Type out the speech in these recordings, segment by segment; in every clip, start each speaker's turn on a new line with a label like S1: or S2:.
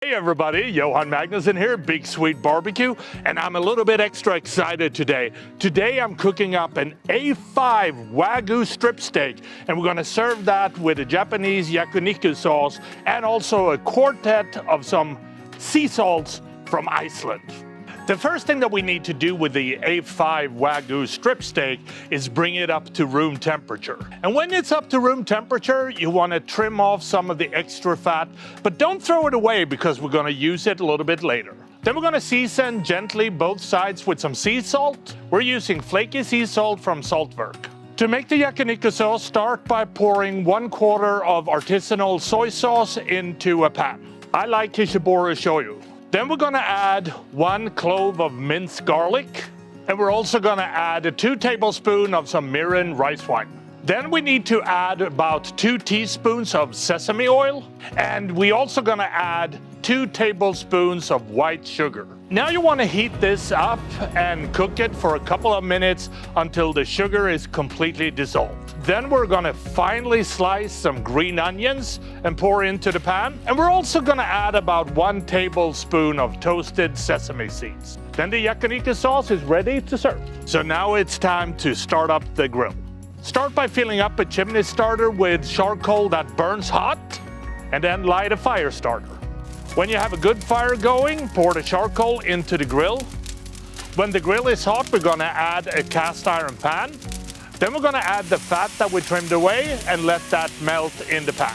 S1: Hey everybody, Johan Magnusson here, Big Sweet Barbecue, and I'm a little bit extra excited today. Today I'm cooking up an A5 Wagyu Strip Steak, and we're gonna serve that with a Japanese Yakiniku sauce and also a quartet of some sea salts from Iceland. The first thing that we need to do with the A5 Wagyu Strip Steak is bring it up to room temperature. And when it's up to room temperature, you want to trim off some of the extra fat, but don't throw it away because we're going to use it a little bit later. Then we're going to season gently both sides with some sea salt. We're using flaky sea salt from Saltverk. To make the Yakiniku sauce, start by pouring 1/4 of artisanal soy sauce into a pan. I like Kishibora shoyu. Then we're gonna add 1 clove of minced garlic, and we're also gonna add 2 tablespoons of some mirin rice wine. Then we need to add about 2 teaspoons of sesame oil, and we also gonna add 2 tablespoons of white sugar. Now you wanna heat this up and cook it for a couple of minutes until the sugar is completely dissolved. Then we're gonna finely slice some green onions and pour into the pan. And we're also gonna add about 1 tablespoon of toasted sesame seeds. Then the Yakiniku sauce is ready to serve. So now it's time to start up the grill. Start by filling up a chimney starter with charcoal that burns hot, and then light a fire starter. When you have a good fire going, pour the charcoal into the grill. When the grill is hot, we're gonna add a cast iron pan. Then we're gonna add the fat that we trimmed away and let that melt in the pan.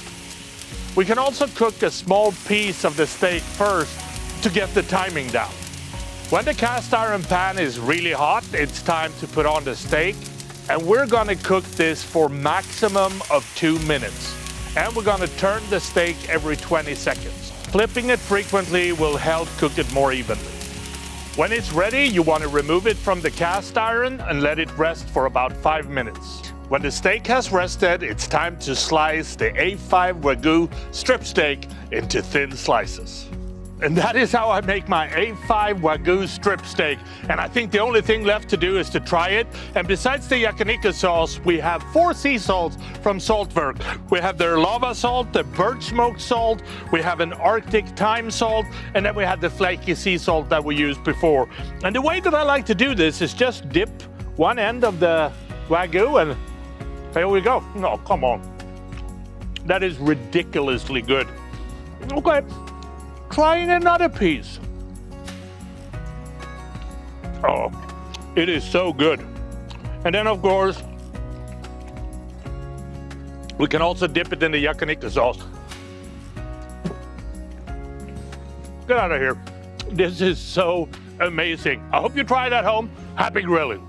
S1: We can also cook a small piece of the steak first to get the timing down. When the cast iron pan is really hot, it's time to put on the steak, and we're gonna cook this for maximum of 2 minutes. And we're gonna turn the steak every 20 seconds. Flipping it frequently will help cook it more evenly. When it's ready, you want to remove it from the cast iron and let it rest for about 5 minutes. When the steak has rested, it's time to slice the A5 Wagyu Strip Steak into thin slices. And that is how I make my A5 Wagyu Strip Steak. And I think the only thing left to do is to try it. And besides the Yakiniku sauce, we have 4 sea salts from Saltverk. We have their lava salt, the birch smoked salt, we have an Arctic thyme salt, and then we have the flaky sea salt that we used before. And the way that I like to do this is just dip one end of the Wagyu and here we go. No, come on. That is ridiculously good. Okay. Trying another piece. Oh, it is so good. And then of course, we can also dip it in the Yakiniku sauce. Get out of here. This is so amazing. I hope you try it at home. Happy grilling.